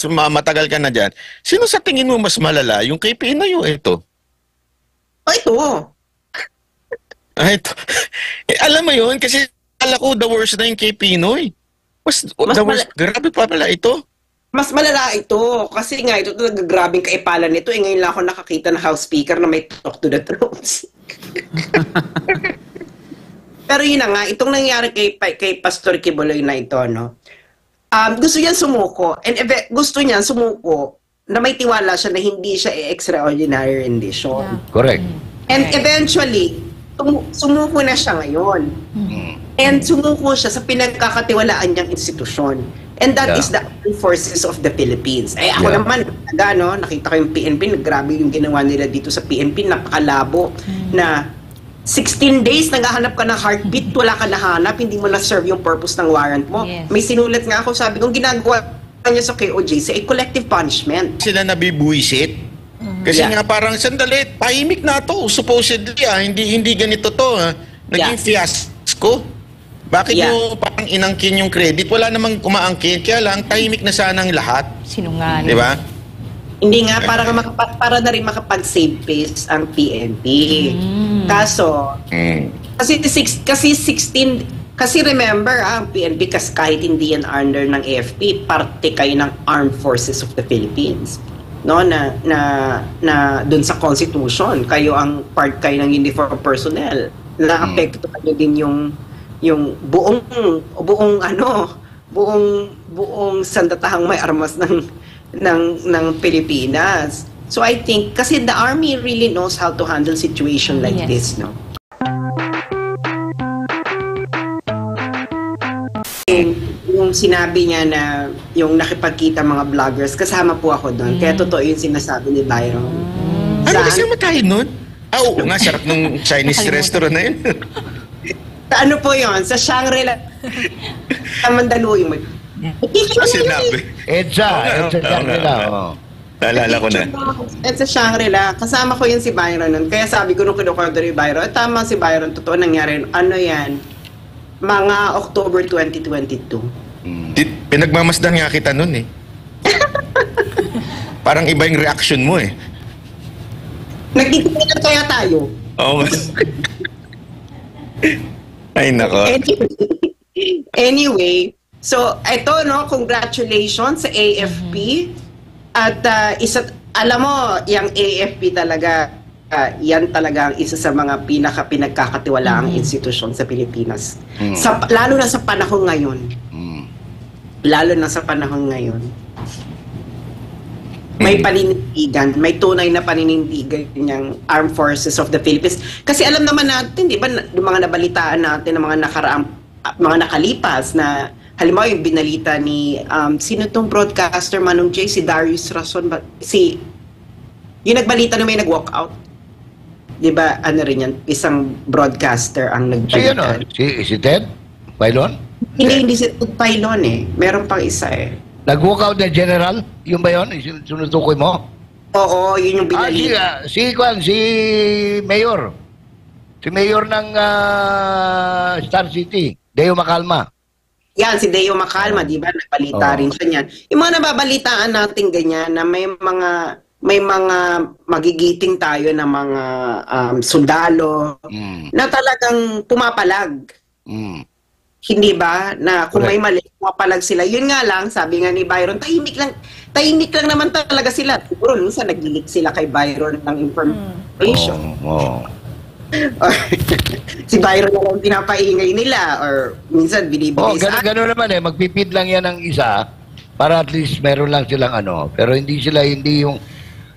matagal ka na dyan, sino sa tingin mo mas malala? Yung kay Pinoy o ito? Ito. Ito. Alam mo yun, kasi alam ko the worst na yung kay Pinoy. Mas the worst. Grabe pa pala ito. Mas malala ito. Kasi nga, ito nagagrabing kaipalan nito. Ngayon lang ako nakakita ng House Speaker na may talk to the troops. Pero yun na nga, itong nangyari kay Pastor Kibuloy na ito, no? Gusto niya sumuko. And gusto niya sumuko na may tiwala siya na hindi siya extraordinary rendition. Yeah. Correct. And eventually, sumuko na siya ngayon. And sumuko siya sa pinagkakatiwalaan niyang institusyon. And that is the Armed Forces of the Philippines. Ako naman, nakita ko yung PNP, grabe yung ginawa nila dito sa PNP, napakalabo na 16 days naghahanap ka ng heartbeat, wala ka nahanap, hindi mo na-serve yung purpose ng warrant mo. Yes. May sinulat nga ako, sabi kong ginagawa niya sa KOJC ay collective punishment. Sila nabibuisit. Kasi nga parang, sandali, tahimik na to. Supposedly, hindi ganito to. Naging fiasco. Bakit mo parang inangkin yung credit? Wala namang umaangkin. Kaya lang, tahimik na sana ang lahat. Sinungaling. Di ba? Hindi nga, para na rin makapag-save face ang PNP. Kaso, kasi remember, ang PNP, kahit hindi yan under ng AFP, parte kayo ng Armed Forces of the Philippines. No, na dun sa Constitution, kayo ang part kayo ng uniform personnel. Na-apekto kayo din yung buong sandatahang may armas ng Pilipinas. So I think kasi the army really knows how to handle situation like this, no. Yung sinabi niya na yung nakipagkita mga vloggers, kasama po ako doon. Kaya totoo yung sinasabi ni Byron. Kasama tayo nun? Oo nga, sarap ng Chinese restaurant na yun. Sa ano po yun? Sa Shangri-La. Sa Mandaluyong. Sinabi. Edsa Shangri-La. Naalala ko na. At sa Shangri-La, kasama ko yun si Byron nun. Kaya sabi ko nung kinukwento ni Byron, tama si Byron, totoo nangyari. Ano yan? Mga October 2022. Pinagmamasdan nga kita nun eh. Parang iba yung reaction mo eh. Nagtitigilan kaya tayo? Oo. Ay, nako. Anyway, so ito, no, congratulations sa AFP. At alam mo, yung AFP talaga, yan talaga ang isa sa mga pinagkakatiwalaang institusyon sa Pilipinas. Lalo na sa panahon ngayon. Lalo na sa panahon ngayon. May paninindigan, may tunay na paninindigan ng Armed Forces of the Philippines. Kasi alam naman natin, di ba, yung mga nabalitaan natin ng mga nakalipas na, halimbawa yung binalita ni, sino tong broadcaster, Manong J, si Darius Rason, yung nagbalita na may nag-walk out. Di ba, ano rin yan, isang broadcaster ang nagbalita. Si Ted? Pailon? Hindi si Ted Pailon eh. Meron pang isa eh. Nag-walk out na general? Yung ba yun? Sinutukoy mo? Oo, yun yung binalita. Si Mayor. Si Mayor ng Star City, Deo Macalma. Yan, si Deo Macalma, di ba? Nagbalita rin siya niyan. Yung mga nababalitaan natin ganyan na may mga magigiting tayo na mga sundalo na talagang pumapalag. Hindi ba? Na kung may mali, pumapalag sila. Yun nga lang, sabi nga ni Byron, tahimik lang naman talaga sila. Siguro minsan nag-leak sila kay Byron ng information. Si Byron na lang pinapaingay nila or minsan binibigay sa gano'n naman eh. Magpipid lang yan ng isa para at least meron lang silang ano. Pero hindi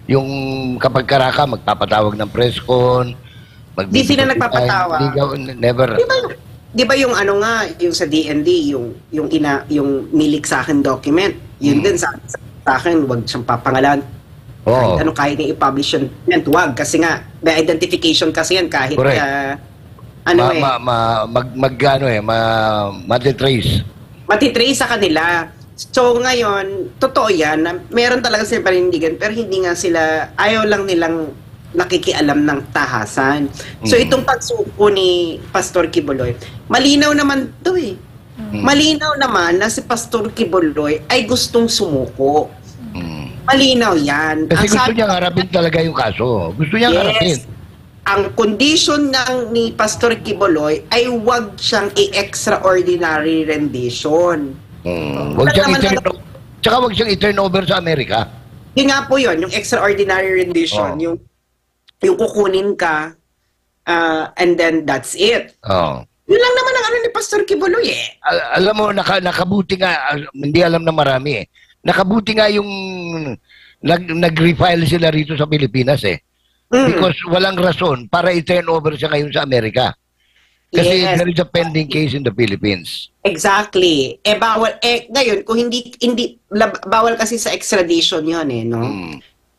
yung kapag karaka magpapatawag ng press con. Hindi sila nagpapatawa. Never. Di ba yung ano nga, yung sa DND, yung nilik sa akin document, yun din sa akin, wag siyang papangalan. Kahit i-publish yun, wag. Kasi nga, may identification kasi yan kahit matitrace. Matitrace sa kanila. So ngayon, totoo yan, na meron talaga sila panindigan, pero hindi nga sila, ayaw lang nilang nakikialam ng tahasan. So itong pagsuko ni Pastor Kibuloy, malinaw naman to eh. Malinaw naman na si Pastor Kibuloy ay gustong sumuko. Malinaw yan. Kasi Ang gusto sabi- niya harapin talaga yung kaso. Gusto niya harapin. Ang condition ni Pastor Quiboloy ay huwag siyang i-extraordinary rendition. Huwag siyang tsaka huwag siyang i-turn over sa Amerika. Yun nga po yun, yung extraordinary rendition, yung kukunin ka, and then that's it. Oh. Yun lang naman ang ni Pastor Quiboloy eh. Alam mo, nakabuti nga, hindi alam na marami eh. Nakabuti nga yung nag-refile sila rito sa Pilipinas eh. Because walang rason para i-turn over siya ngayon sa Amerika. Kasi there is a pending case in the Philippines. Exactly. Bawal ngayon kung hindi bawal kasi sa extradition 'yon no.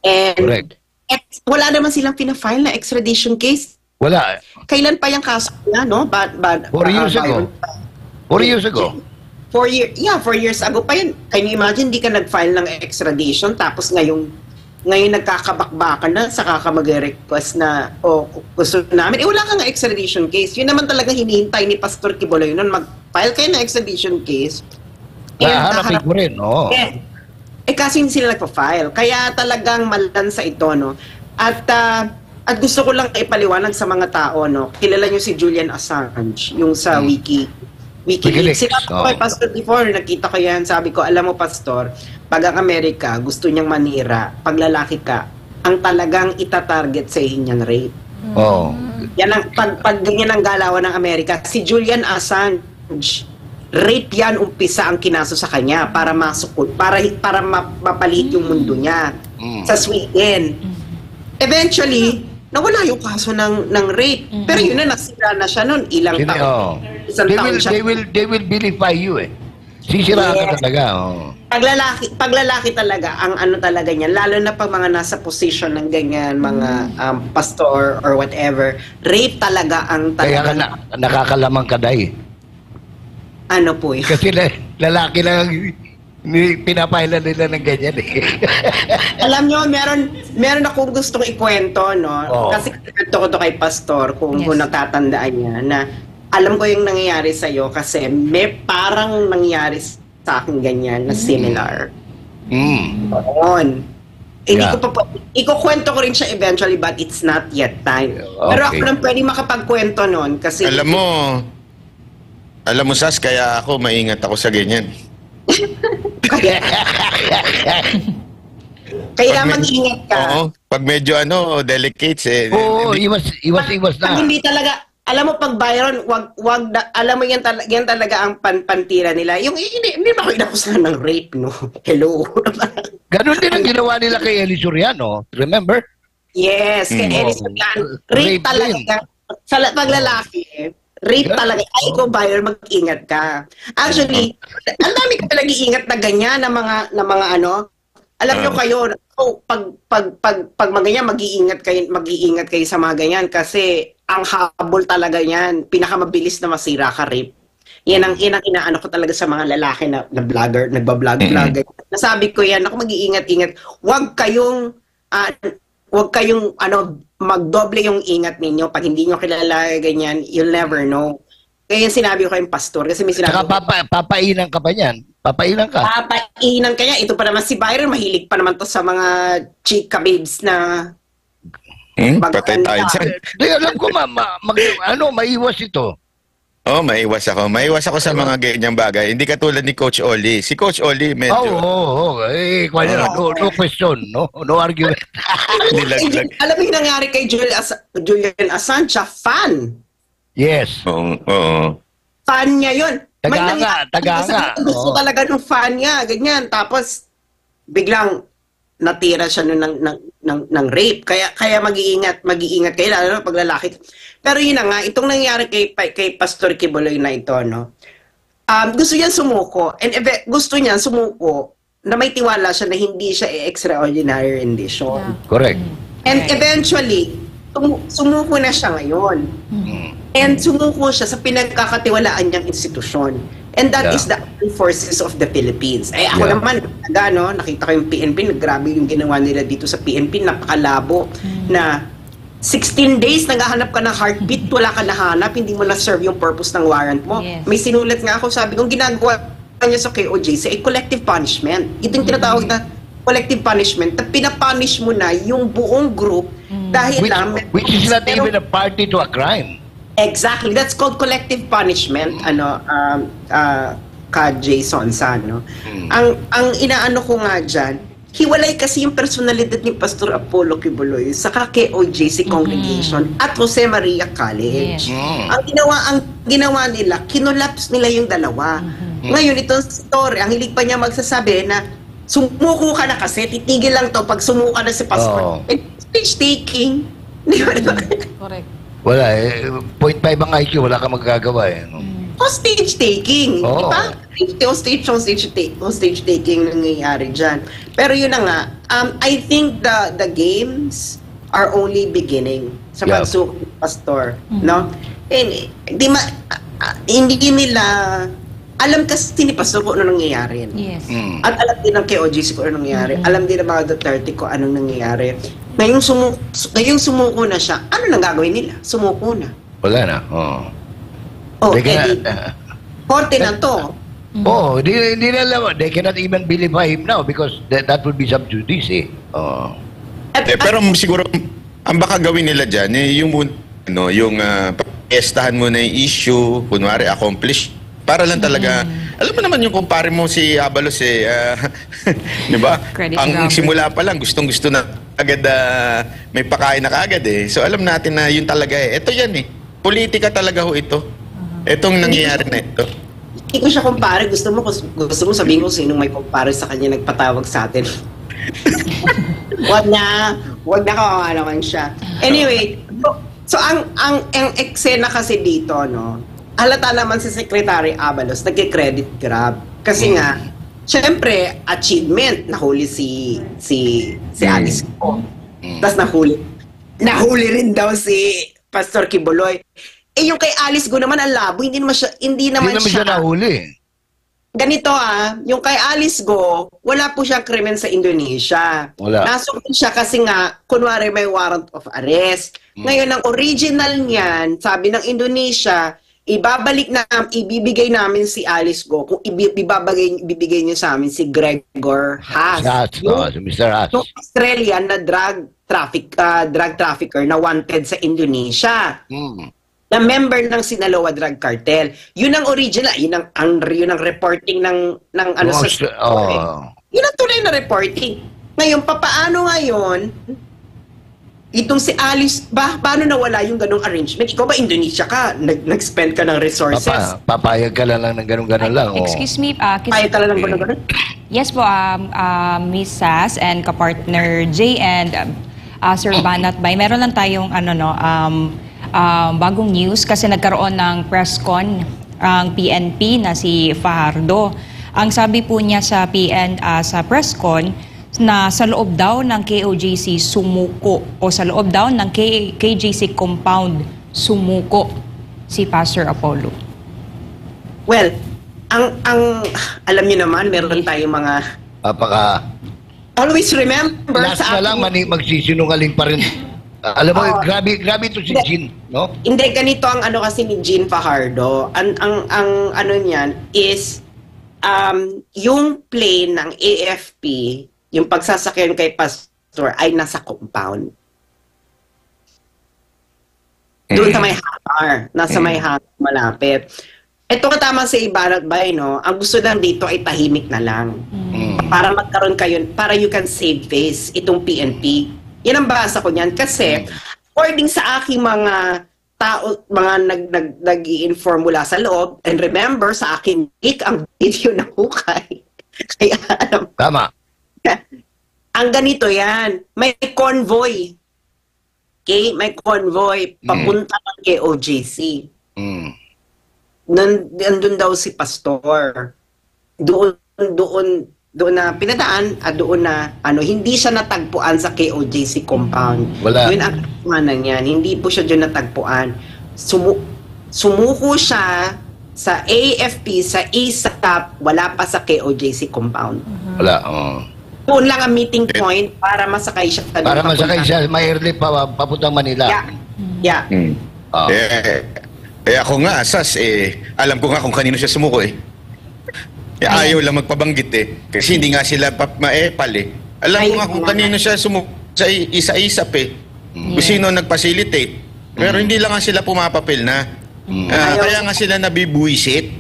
And Correct. Wala naman silang pina-file na extradition case. Wala. Kailan pa yung kaso na, no? 4 years ago. 4 years ago. 4 years ago pa yun. Can you imagine, di ka nag-file ng extradition, tapos ngayon nagkakabakbakan na, saka ka mag-request na, gusto namin. Wala kang extradition case. Yun naman talaga hinihintay ni Pastor Quiboloy noon, mag-file kayo ng extradition case. Hanapin ko rin, oo. Kasi hindi sila nagpa-file. Kaya talagang malansa ito, no? At gusto ko lang ipaliwanag sa mga tao, no? Kilala nyo si Julian Assange, yung sa WikiLeaks. Sinabi ko kay Pastor before, nakita ko yan, sabi ko, alam mo Pastor, pag ang Amerika gusto niyang manira, pag lalaki ka, ang talagang itatarget sa inyong rape. Yan ang, pag ganyan ang galawan ng Amerika, si Julian Assange, rape yan, umpisa ang kinaso sa kanya para masukot, para mapalit yung mundo niya sa Sweden. Eventually, nawala yung kaso ng rape. Pero yun na, nasira na siya noon. Ilang taon. Isang taon siya. They will vilify you eh. Sisiraan ka talaga. Pag lalaki talaga, ang ano talaga niya, lalo na pag mga nasa position ng ganyan, mga pastor or whatever, rape talaga ang talaga. Kaya ka nakakalamang kaday. Ano po yun? Kasi lalaki lang pinapailan nila ng ganyan eh. Alam nyo, meron akong gustong ikwento, no? Kasi kwento ko to kay Pastor, kung natatandaan niya, na alam ko yung nangyayari sa'yo kasi may parang nangyayari sa akin ganyan na similar. Noon. Ikukwento ko rin siya eventually, but it's not yet time. Pero ako lang pwede makapagkwento noon kasi... Alam mo, Sas, kaya ako maingat ako sa ganyan. Kaya mag-ingat ka. Oo, pag medyo delicate iwas na. Pag hindi talaga, alam mo pag Byron, alam mo yan talaga ang pantira nila. Yung hindi ba ko inakusahan ng rape, no? Hello. Ganun din ang ginawa nila kay Eli Soriano, remember? Yes, kay Eli Soriano. Rape talaga. Sa paglalaki, rape talaga. Ay, ikaw, Byron, mag-ingat ka. Actually, ang dami ko talaga iingat na ganyan na mga alam nyo kayo, pag maganyan, mag-iingat kayo sa mga ganyan kasi ang habol talaga yan, pinakamabilis na masira ka, rape. Yan ang inaano ko talaga sa mga lalaki na vlogger, nagbablog. Nasabi ko yan, ako mag-iingat-ingat. Huwag kayong magdoble yung ingat ninyo. Pag hindi nyo kilala ganyan, you'll never know. Kaya sinabi ko kayong pastor. Kasi may sinabi Saka papainan ka pa niyan. Papainan ka. Papainan ka niya. Ito pa naman si Byron, mahilig pa naman to sa mga chika babes na... patay tayo dyan. Di, alam ko maiwas ito. Maiwas ako. Maiwas ako sa mga ganyang bagay. Hindi katulad ni Coach Oli. Si Coach Oli medyo... No question. No argument. Alam mo yung nangyari kay Julian Assange, fan. Yes. Oo. Fan niya yun. Taga. Gusto talaga ng fan niya. Ganyan. Tapos, biglang natira siya ng rape. Kaya mag-iingat kayo, lalo na pag lalaki. Pero yun na nga, itong nangyari kay Pastor Quiboloy na ito, no? Gusto niya sumuko. And gusto niya sumuko na may tiwala siya na hindi siya extraordinary rendition. Yeah. Correct. And eventually, sumuko na siya ngayon. And sumuko siya sa pinagkakatiwalaan niyang institusyon. And that is the Armed Forces of the Philippines. Ako naman, nakita ko yung PNP, grabe yung ginawa nila dito sa PNP, napakalabo na 16 days naghahanap ka ng heartbeat, wala ka nahanap, hindi mo na-serve yung purpose ng warrant mo. Yes. May sinulat nga ako, sabi kong ginagawa niya sa KOJC ay collective punishment. Ito yung tinatawag na collective punishment na pinapunish mo na yung buong group dahil lang... Which is not even a party to a crime. Exactly. That's called collective punishment, ka Jason Sano. Ang inaano ko nga dyan, hiwalay kasi yung personalidad ni Pastor Apollo Kibuloy sa KOJC Congregation at Jose Maria College. Ang ginawa nila, kinolaps nila yung dalawa. Ngayon, itong story, ang hilig pa niya magsasabi na sumuko ka na kasi, titigil lang to pag sumuko na si Pastor. Speech taking. Di ba? Correct. Wala eh. 0.5 ang IQ, wala kang magagawa eh. No? Hostage taking. Oo. Di ba? Hostage taking nangyayari dyan. Pero yun na nga, I think the games are only beginning sa pagsuko ni Pastor. No? And, hindi nila alam kasi ni Pastor kung ano nangyayari. No? Yes. At alam din ng KOJC kung ano nangyayari. Alam din ng mga Duterte kung anong nangyayari. Ngayong sumuko na siya, ano nang gagawin nila? Sumuko na. Wala na. Korte na to. Hindi na alam. They cannot even vilify him now because that would be sub judice eh. Pero siguro, ang baka gawin nila dyan, yung pag-estahan mo na yung issue, kunwari accomplish, para lang talaga, alam mo naman yung kumpare mo si Abalos di ba? Ang simula pa lang, gustong-gusto na agad may pakain na kaagad eh. So alam natin na yun talaga eh. Ito yan eh. Politika talaga ho ito. Itong nangyayari na ito. Hindi ko siya kumpare. Gusto mo sabihin ko sinong may kumpare sa kanya nagpatawag sa atin. Wag na kawawa naman siya. Anyway, so ang eksena kasi dito, no, halata naman si Secretary Abalos, nagki-credit grab. Kasi nga, syempre, achievement, nahuli si Alice ko. Tapos nahuli rin daw si Pastor Kibuloy. Yung kay Alice Go naman ang labo, hindi naman siya nahuli. Ganito yung kay Alice Go, wala po siyang krimen sa Indonesia. Wala. Nasukol siya kasi nga, kunwari may warrant of arrest. Ngayon, ang original niyan, sabi ng Indonesia, ibibigay namin si Alice Go kung ibibigay niyo sa amin si Gregor Haas. Si Mr. Haas. Yung Australian na drug trafficker na wanted sa Indonesia. Na member ng Sinaloa Drug Cartel. Yun ang original, yun ang reporting ng ano sa story. Yun ang tunay na reporting. Ngayon, papaano ngayon itong si Alice, paano nawala yung ganong arrangement? Ikaw ba Indonesia ka? Nag-spend ka ng resources? Papayag ka lang ng ganun-ganun lang. Excuse me. Papayag ka lang ng ganun-ganun? Yes po, Miss Sass and kapartner Jay and Sir Banat Bay. Meron lang tayong bagong news kasi nagkaroon ng press con ang PNP na si Fajardo. Ang sabi po niya sa press con na sa loob daw ng KOJC sumuko o sa loob daw ng KJC compound sumuko si Pastor Apollo. Well, ang alam niyo naman meron tayong mga always remember last sa na lang magsisinungaling pa rin. Alam mo, grabe to si Jean, no? Hindi, ganito ang ano kasi ni Jean Fajardo. Ang ano niyan is yung plane ng AFP, yung pagsasakyan kay Pastor ay nasa compound. Doon sa may hangar. Nasa may hangar malapit. Ito katama sa Ibarat Bay, no? Ang gusto lang dito ay tahimik na lang. Para magkaroon kayo, para you can save face itong PNP. Yan ang basa ko niyan kasi according sa aking mga tao, mga nag-i-inform mula sa loob, and remember sa akin ang video na hukay. Kaya alam. Tama. Ang ganito yan, may convoy. Okay? May convoy papunta ng KOJC. Nandun daw si Pastor. Doon na pinadaan at doon na hindi siya natagpuan sa KOJC compound. Wala. Yun ang katumanan niyan. Hindi po siya doon natagpuan. Sumuko siya sa AFP, sa ISAP, wala pa sa KOJC compound. Wala, Doon lang ang meeting point para masakay siya. Para masakay siya, may airlift papuntang Manila. Yeah. Ako nga, Sas, alam ko nga kung kanino siya sumuko eh. Ayaw lang magpabanggit eh. Kasi hindi nga sila maepal eh. Alam ko Ayun nga kung nga. kanino siya sa isa-isap eh. Kung sino nag-facilitate. Pero hindi lang nga sila pumapapil na. Kaya nga sila nabibuisit.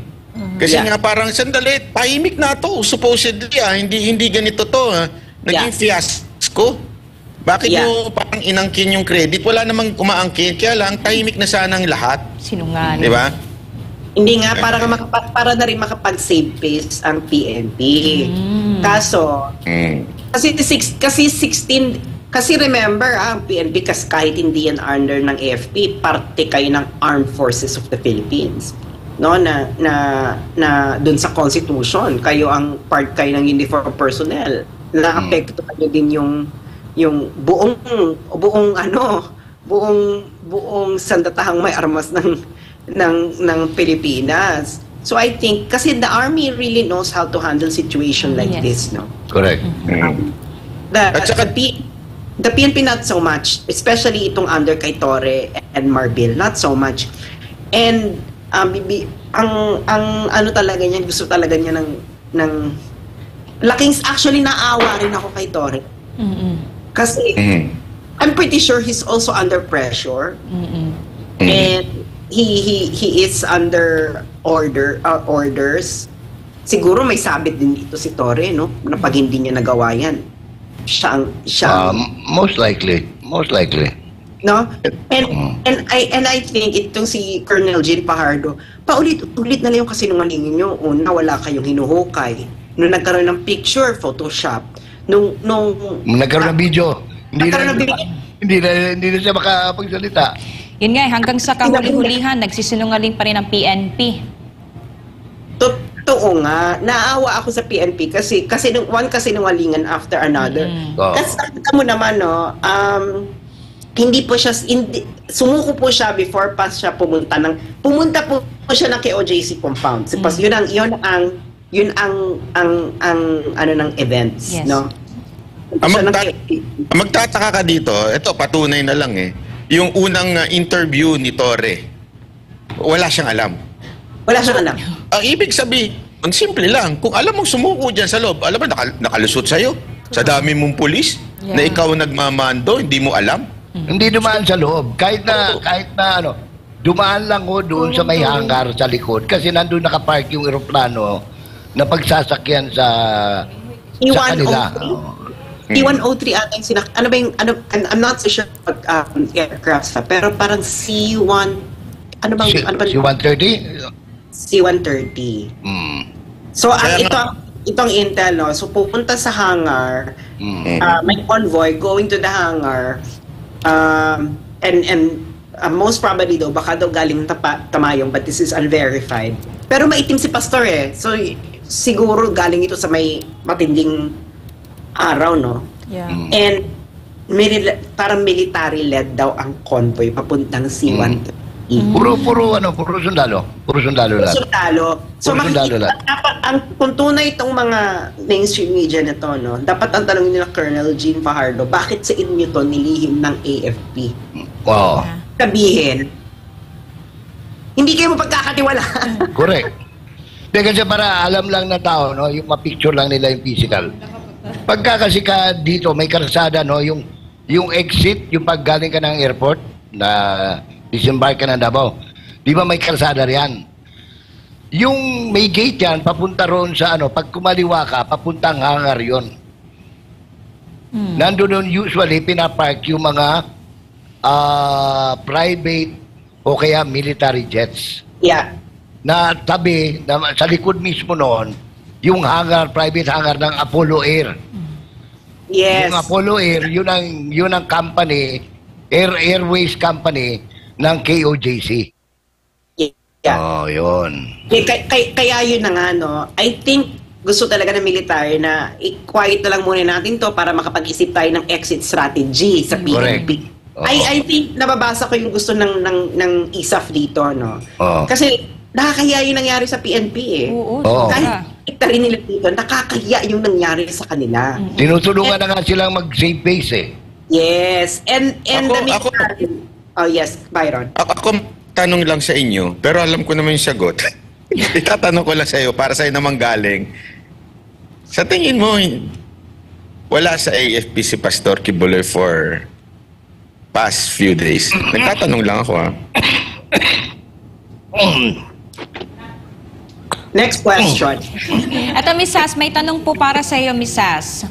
Kasi Yeah. nga parang sandali, tahimik na to. Supposedly hindi ganito to. Naging fiasco. Bakit Yeah. mo parang inangkin yung credit? Wala namang umaangkin. Kaya lang, tahimik na sanang lahat. Sinungaling. Di ba? Hindi nga, para na rin makapag-save face ang PNP. Kaso, kasi 16, kasi remember, ang PNP, kahit hindi yan under ng AFP, parte kayo ng Armed Forces of the Philippines. No, na dun sa Constitution, kayo ang part kayo ng uniform personnel. Na-apekto kayo din yung buong sandatahang may armas ng Pilipinas. So I think kasi the army really knows how to handle situation like Yes. this, no. Correct. At saka- The PNP not so much, especially itong under kay Torre and Marbil, not so much. And ang ano talaga niya, gusto talaga niya ng actually naawa rin ako kay Torre. Kasi I'm pretty sure he's also under pressure. And he is under orders. Siguro may sabit din dito si Torre, no? Na pag hindi niya nagawa yan, siya Most likely. no? And I think itong si Colonel Jean Fajardo, paulit-ulit na lang yung kasinungalingan nyo. Una, wala kayong hinuhukay. Nung nagkaroon ng picture, Photoshop. Nung Nagkaroon ng video. Nagkaroon ng video. Hindi na siya makapagsalita. Yun nga, hanggang sa kahuli-hulihan, nagsisinungaling pa rin ang PNP. Totoo nga, naawa ako sa PNP kasi one kasinungalingan after another. Oo. Kasi nakita mo naman, no, sumuko po siya before pa siya pumunta po siya ng KOJC compound. Kasi yun ang ano ng events, Yes. no? Magtataka ka dito, ito patunay na lang eh. Yung unang interview ni Torre, wala siyang alam. Wala siyang alam. Ang ibig sabihin, ang simple lang, kung alam mong sumuko dyan sa loob, alam mo, nakalusot sa'yo. Sa dami mong pulis, na Yeah. ikaw nagmamando, hindi mo alam. Hindi dumaan sa loob. Kahit na ano, dumaan lang ko doon sa may hangar sa likod kasi nandun nakapark yung eroplano na pagsasakyan sa kanila. C-103 ata yung ano ba yung, I'm not so sure pag aircraft sa, pero parang C-1, ano bang, Si 130? C-130. So, Kaya itong intel, no? So, pupunta sa hangar, may convoy going to the hangar, and most probably daw, baka daw galing Tamayong, but this is unverified. Pero maitim si Pastor eh. So, siguro galing ito sa may matinding araw, no? Yeah. And parang military-led daw ang convoy papuntang C-130. Puro sundalo. Puro sundalo lang. Sundalo. So Puro sundalo lang. dapat kung tunay itong mga mainstream media na to, no, dapat ang tanong nila Colonel Jean Fajardo, bakit sa inyo to nilihim ng AFP? Oo. Sabihin, hindi kayo mapagkakatiwalaan. Correct. Hindi kasi para alam lang na tao, no, yung ma-picture lang nila yung physical. Pagka kasi ka dito, may karsada, no, yung exit, yung paggaling ka ng airport, na disembark ka ng Davao. Di ba may kalsada riyan? Yung may gate yan, papunta roon sa ano, pag kumaliwa ka, papuntang hangar yun. Nandun doon usually pinapark yung mga private o kaya military jets. Yeah. Na tabi, sa likod mismo noon, yung hangar, private hangar ng Apollo Air. Yes. Yung Apollo Air, yun ang company, Airways company ng KOJC. Yeah. Oh, yun. Kaya yun na nga, no, I think gusto talaga ng military na i-quiet na lang muna natin to para makapag-isip tayo ng exit strategy sa PNP. Correct. Oo. I think nababasa ko yung gusto ng ISAF dito, no? Oo. Kasi nakakahiya yung nangyari sa PNP eh. Oo, Oo. sobra. Kahit rin nila dito, nakakahiya yung nangyari sa kanila. Tinutulungan na nga silang mag-save face eh. Yes. And the military... Oh yes, Byron. Ako tanong lang sa inyo, pero alam ko naman yung sagot. Itatanong ko lang sa iyo, para sa'yo naman galing. Sa tingin mo, wala sa AFP si Pastor Kibuloy for past few days. Nagtatanong lang ako, ha. Next question. Eto, Miss Sas, may tanong po para sa iyo, Miss Sas.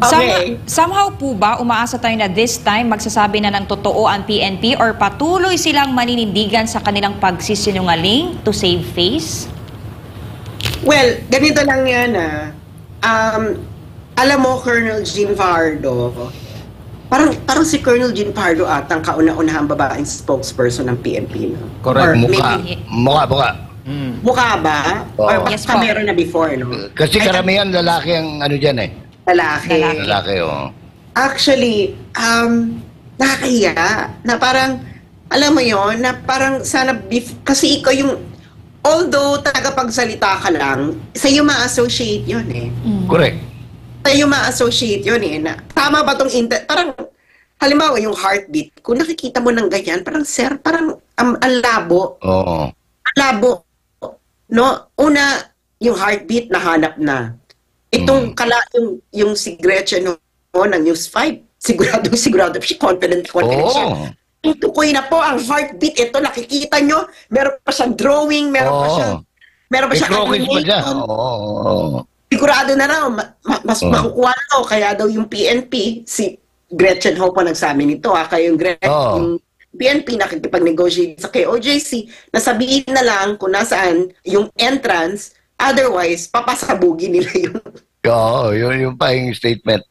Okay. Somehow po ba, umaasa tayo na this time magsasabi na ng totoo ang PNP or patuloy silang maninindigan sa kanilang pagsisinungaling to save face? Well, ganito lang yan alam mo, Colonel Jean Fajardo, parang si Colonel Jean Fajardo atang kauna-unahang babaeng spokesperson ng PNP. No? Correct. Or Mukha. maybe- Mukha. Mukha ba? Oo. Or Yes baka po. meron na before, no? Kasi karamihan lalaki ang ano dyan eh. Lalaki. Lalaki, oh. Actually, nakakahiya na parang, alam mo yon na parang sana, kasi ikaw yung, although tagapagsalita ka lang, sa'yo ma-associate yun eh. Correct. Sa'yo ma-associate yun eh. Na, tama ba tong, parang, halimbawa yung heartbeat, kung nakikita mo ng ganyan, parang sir, parang ang labo. Oo. Ang labo. No? Una, yung heartbeat, nahanap na. Itong yung si Gretchen ng News 5, sigurado siya, confident siya. Oo. Yung tukoy na po ang heartbeat, ito nakikita nyo, meron pa siyang drawing, meron pa siyang May crocus pa dyan. Oo. Sigurado na raw, mas makukuha na raw, kaya daw yung PNP, si Gretchen Ho pa nagsabi nito, kaya yung yung PNP nakikipag-negotiate sa KOJC, nasabihin na lang kung nasaan yung entrance, otherwise, papasabugin nila yung... Oo, yun pa yung statement.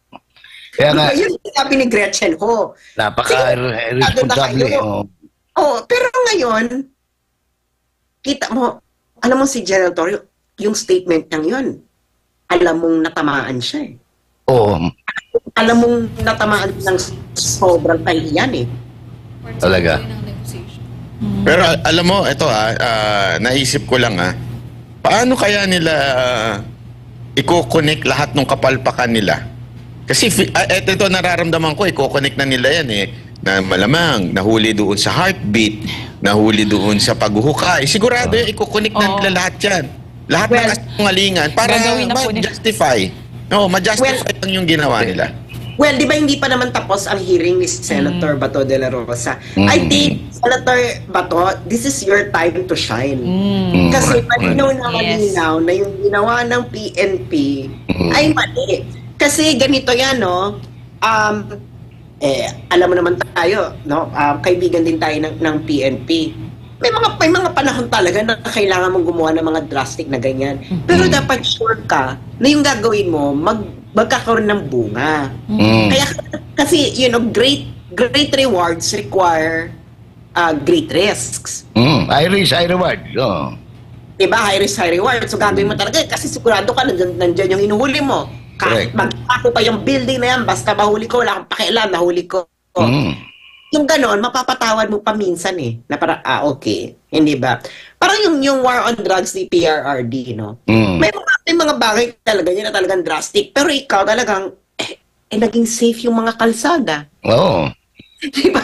Kaya nga, Yun sabi ni Gretchen Ho. napaka-responsable. Pero ngayon, kita mo, alam mo si General Torrio, yung statement niyang yun, alam mong natamaan siya eh. Oo, Alam mong natamaan ng sobrang kahiyan eh. talaga. Pero alam mo, ito naisip ko lang paano kaya nila i-connect lahat ng kapalpakan nila? Kasi ito nararamdaman ko, i-connect na nila yan na malamang nahuli doon sa heartbeat, nahuli doon sa paghuhukay. Sigurado i-connect na nila lahat yan. Lahat ng kasinungalingan para gagawin na po nila. ma-justify. No, ma-justify lang yung ginawa nila. Well, di ba hindi pa naman tapos ang hearing ni Senator Bato de la Rosa? I think, Senator Bato, this is your time to shine. Kasi malinaw na malinaw na yung ginawa ng PNP ay mali. Kasi ganito yan, no? Alam mo naman tayo, no? Kaibigan din tayo ng PNP. May mga panahon talaga na kailangan mong gumawa ng mga drastic na ganyan. Pero dapat sure ka na yung gagawin mo, magkakaroon ng bunga. Kaya kasi, great rewards require great risks. High risk, high reward. Diba? High risk, high reward. So gagawin mo talaga kasi sigurado ka nandyan yung inuhuli mo. Kahit magpako pa yung building na yan, basta mahuli ko, wala kang pakialam, nahuli ko. Yung ganon, mapapatawad mo pa minsan na parang, okay. Hindi ba? Parang yung war on drugs ni PRRD, no? May mga bagay talaga yun na talagang drastic. Pero ikaw talagang, naging safe yung mga kalsada. Oo. Diba?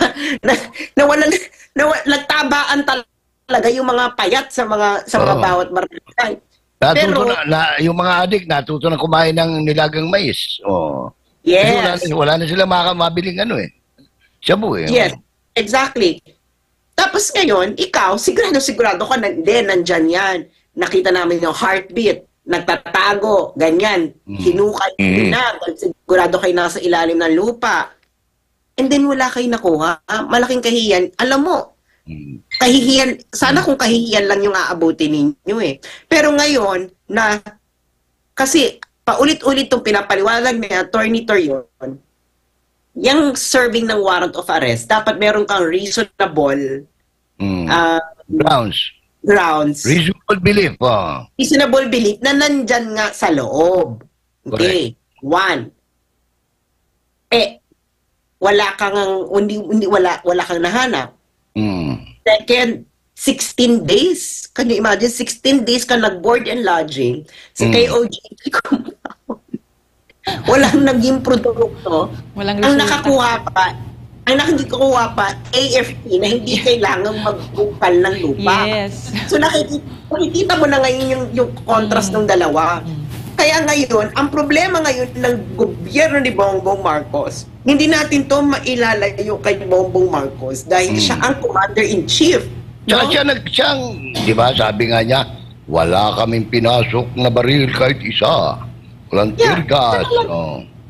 Nagtabaan talaga yung mga payat sa mga bawat barangay. Natuto yung mga adik, natuto na kumain ng nilagang mais. Yes. Kasi wala na sila mabiling shabu Yes, exactly. Tapos ngayon, ikaw, sigurado ka nandyan yan. Nakita namin yung heartbeat, nagtatago, ganyan, hinukay na, sigurado kayo nasa ilalim ng lupa. And then wala kayo nakuha. Malaking kahihiyan. Alam mo, kahihiyan, sana kung kahihiyan lang yung aabutin ninyo Pero ngayon, kasi paulit-ulit itong pinapaliwanag ni Attorney Torion, yung serving ng warrant of arrest, dapat meron kang reasonable grounds. Reasonable belief. Reasonable belief na nandyan nga sa loob. Okay. One. Wala kang nahanap. Second, 16 days. Can you imagine? 16 days ka nag-board and lodging sa KOJC compound. Walang naging produkto. Walang ang resulta. nakakuha pa, AFP na hindi kailangang magbukal ng lupa. Yes. So nakikita mo na ngayon yung contrast ng dalawa. Kaya ngayon, ang problema ngayon ng gobyerno ni Bongbong Marcos, hindi natin to mailalayo kay Bongbong Marcos dahil siya ang commander-in-chief. Tsaka siyang, di ba, sabi nga niya, wala kaming pinasok na baril kahit isa. Walang tear gas.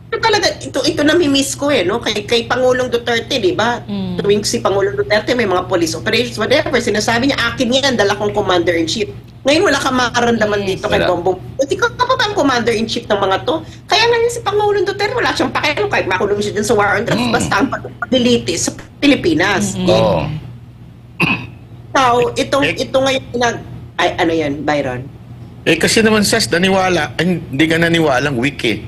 Talaga, ito nami-miss ko no? Kay Pangulong Duterte, di ba? Tuwing si Pangulong Duterte, may mga police operations, whatever. Sinasabi niya, akin yan, dala kong commander-in-chief. Ngayon, wala kang makaramdaman dito kay Bongbong. Kasi ka pa ba ang commander-in-chief ng mga to? Kaya ngayon si Pangulong Duterte, wala siyang pakialam kahit makulong siya dyan sa war on drugs, basta ang paglilitis sa Pilipinas. So, ito ngayon ay, ano yan, Byron? Kasi naman, Sas, naniwala. Hindi ka naniwalang weak eh.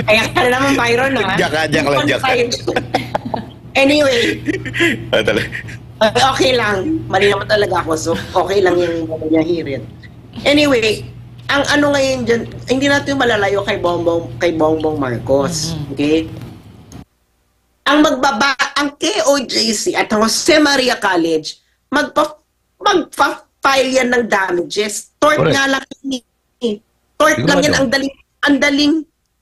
Kaya ka na naman, Byron, ha? Jack. Anyway. Talaga. Okay lang. Mali naman talaga ako. So, okay lang yung niya hirit. Anyway, ang ano ngayon dyan, hindi natin malalayo kay Bongbong Marcos. Okay? Ang KOJC at Jose Maria College, magpa-file yan ng damages. Tort nga lang yan. Tort lang yan.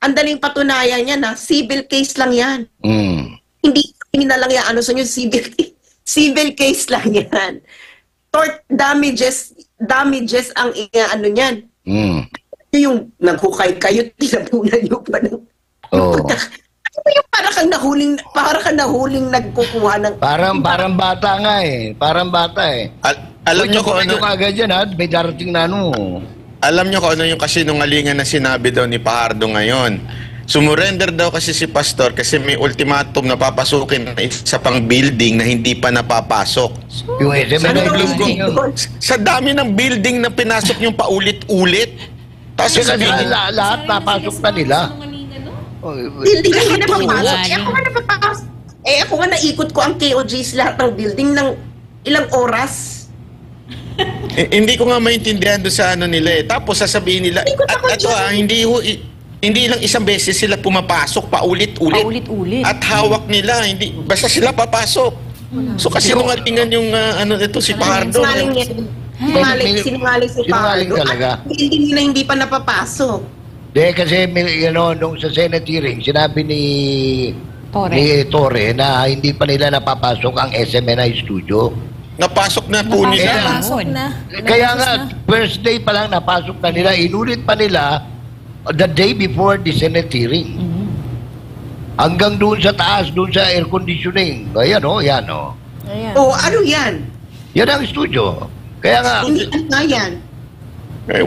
Ang daling patunayan yan, ha? Civil case lang yan. Hindi na lang yan. Ano sa inyo? Civil case lang yan. Tort damages ang ano niyan. Yung naghukay kayo, tinabunan nyo pa ng... Yung para kang nahuling nagkukuha ng... Parang bata nga eh. Parang bata eh. Alam nyo kung ano... agad yan ha, may darating na ano. Alam nyo kung ano yung kasinungalingan na sinabi daw ni Fajardo ngayon. Sumurrender daw kasi si Pastor kasi may ultimatum na papasukin na isa pang building na hindi pa napapasok. Yung building yun. Sa dami ng building na pinasok yung paulit-ulit. Tapos kasi lahat napasok na nila. Building na hindi napapasok. Ako nga naikot ko ang KOJs lahat ng building ng ilang oras. Hindi ko nga maintindihan doon sa ano nila eh. Tapos sasabihin nila, hindi lang isang beses sila pumapasok, paulit-ulit. At hawak nila, hindi basta sila papasok. So kasi sinungalingan yung ano ito si Fajardo. Sinungaling si Fajardo. Talaga. Building nila hindi pa napapasok. Kasi nung sa Senate hearing, sinabi ni Torre na hindi pa nila napapasok ang SMNI studio. Napasok na po nila. Kaya nga, first day pa lang napasok na nila, inulit pa nila the day before the Senate hearing. Hanggang doon sa taas, doon sa air conditioning. Ayan yan o. Ano yan? Yan ang studio. Kaya nga... Hindi na yan.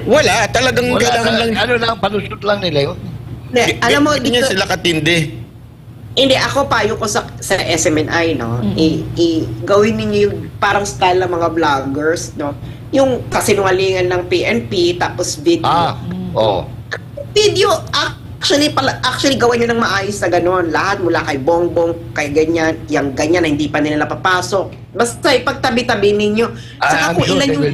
Wala, talagang kailangan lang... Ano lang, palusot lang nila yun. Alam mo, dito... sila katindi. Hindi, ako payo ko sa SMNI, no? Gawin ninyo yung parang style ng mga vloggers, no? Yung kasinungalingan ng PNP, tapos video. Video, actually gawin nyo ng maayos na gano'n. Lahat mula kay Bongbong, kay ganyan, yung ganyan na hindi pa nila napapasok. Basta ipagtabi-tabi ninyo. Saka kung ilan yung...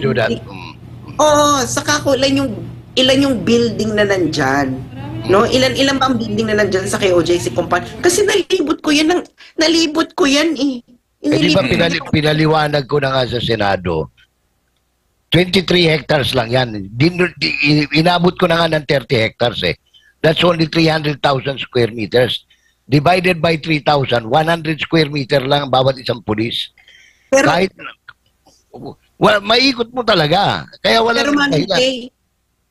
saka kung ilan yung building na nandyan. No, ilan ba ang building na nandyan sa KOJC Company? Kasi nalibot ko yan eh. Di ba pinaliwanag ko na nga sa Senado, 23 hectares lang yan. Inabot ko na nga ng 30 hectares eh. That's only 300,000 square meters. Divided by 3,000, 100 square meter lang bawat isang pulis. Pero, kahit, maikot mo talaga. Kaya wala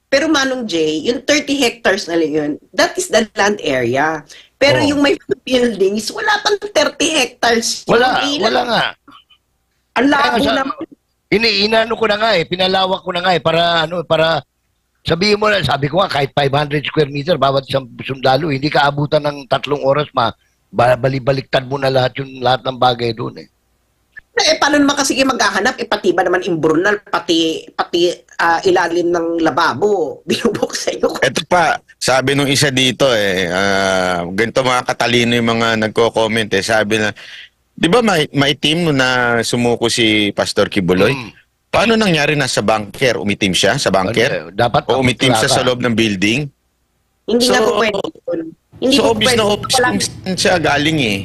Pero Manong Jay, yung 30 hectares na lang yun, that is the land area. Pero yung may buildings, wala pang 30 hectares. Wala nga. Ang labo naman. Inano ko na nga eh, pinalawak ko na nga eh, para sabihin mo na, sabi ko nga, kahit 500 square meter, bawat isang sundalo, hindi ka abutan ng 3 oras, balibaliktad mo na lahat ng bagay doon eh. Paano naman kasi maghahanap? Pati ba naman imburnal, pati ilalim ng lababo, binubuksan nyo. Ito pa, sabi nung isa dito ganito mga katalino yung mga nagko-comment sabi na, di ba maitim no na sumuko si Pastor Kibuloy? Paano nangyari nasa bunker? Umitim siya sa bunker? Dapat o umitim siya sa loob ng building? Hindi na po pwede yun. Obvious na obvious siya galing eh.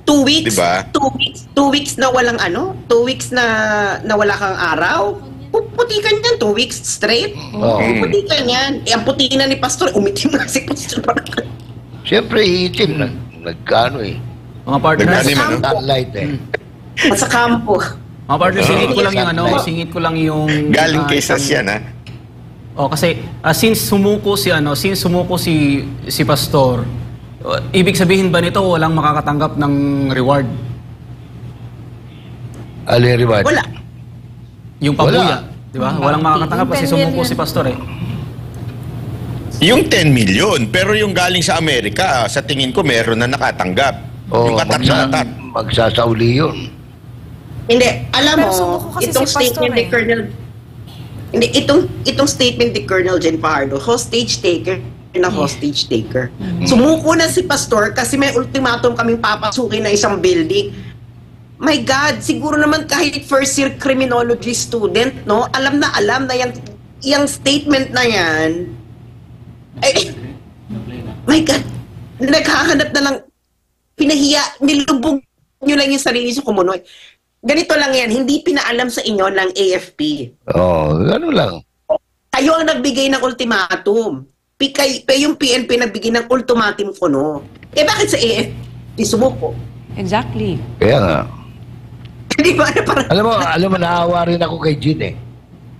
2 weeks, diba? 2 weeks na walang 2 weeks na wala kang araw. puputikan yan 2 weeks straight. Puputikan yan. Eh, ang puti na ni Pastor, umitim na si Pastor. Siyempre, iitim. Nagkano eh. Mga partners, Nagkano, ano? Sunlight eh. Sa kampo. mga partners, singit ko lang yung ano, singit ko lang yung Galing kay Sasyan, ha? kasi since sumuko si Pastor, ibig sabihin ba nito walang makakatanggap ng reward? Alin reward? Wala. Yung pabuya, di ba? Walang makakatanggap kasi sumuko si Pastor eh. Yung 10 million, pero yung galing sa Amerika, sa tingin ko meron na nakatanggap. Yung atat na atat. Magsasauli yun. Hindi, alam Pero mo, sumuko kasi itong si Pastor statement ni eh. Colonel itong statement ni Colonel Jen Fajardo, hostage taker na hostage taker. Sumuko na si Pastor kasi may ultimatum kaming papasukin na isang building. My God, siguro naman kahit first year criminology student, no, alam na yung statement na yan. Ay, my God, naghahanap na lang, pinahiya, nilubog nyo lang yung sarili sa kumunoy. Ganito lang yan, hindi pinaalam sa inyo ng AFP. Gano'n lang. Kayo ang nagbigay ng ultimatum. Yung PNP nagbigay ng ultimatum ko, no? Eh bakit sa AFP sumuko? Exactly. Kaya nga. Di ba? Parang, Alam mo, naawa rin ako kay Jean eh.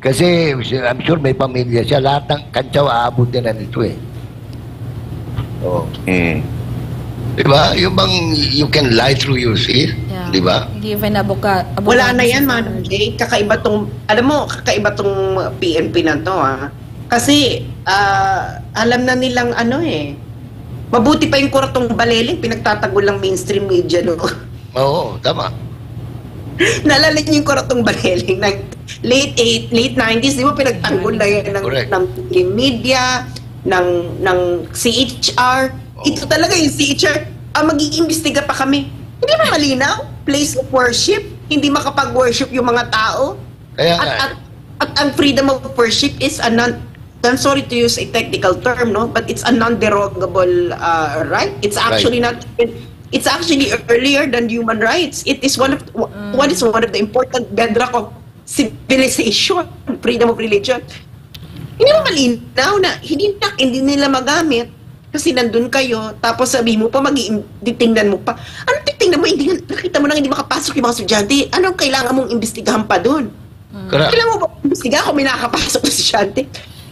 Kasi I'm sure may pamilya siya. Lahat ng kantsaw aabot din na nito eh. Diba? Yung bang you can lie through your teeth? Yeah. Diba? Hindi even wala na yan, Manong Jay. Kakaiba tong PNP na to, ha? Kasi, alam na nilang mabuti pa yung kuratong Baleling, pinagtatago lang mainstream media, no? Oo, tama. Naalala niyo yung kuratong Baleling ng late 90s, di ba pinagtanggol na yan ng mainstream media, ng CHR. Ito talaga yung CHR, mag-iimbestiga pa kami. Hindi ba malinaw? Place of worship, hindi makapag-worship yung mga tao. Kaya At ang freedom of worship is I'm sorry to use a technical term, no, but it's a non-derogable right. It's actually not. It's actually earlier than human rights. It is one of the important bedrock of civilization, freedom of religion. Hindi mo malinaw na hindi nila magamit kasi nandun kayo, tapos sabi mo pa, titingnan mo pa. Anong titingnan mo? Nakita mo lang hindi makapasok yung mga estudyante. Anong kailangan mong imbestigahan pa dun? Kailangan mo ba imbestigahan kung may nakapasok na estudyante?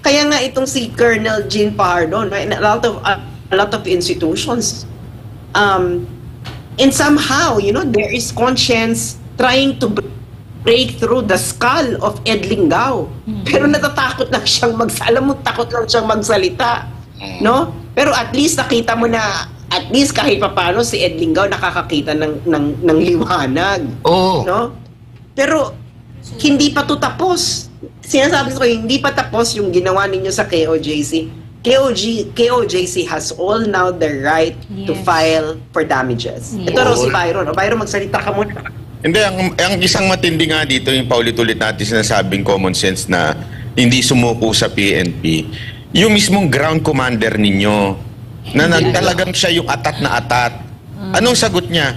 Kaya nga itong si Colonel Jean Fajardo, and a lot of institutions, and somehow, there is conscience trying to break through the skull of Ed Lingao. Pero natatakot lang siyang takot lang siyang magsalita. No? Pero at least nakita mo na, at least kahit papano si Ed Lingao nakakakita ng liwanag. Oo. No? Pero hindi pa to tapos. Sinasabi ko, hindi pa tapos yung ginawa ninyo sa KOJC. KOJC has all now the right to file for damages. Yes. Ito raw si Byron. Byron, magsalita ka muna. Hindi, ang isang matindi nga dito, yung paulit-ulit natin sinasabing common sense na hindi sumuko sa PNP. Yung mismong ground commander ninyo, na talagang siya yung atat na atat. Anong sagot niya?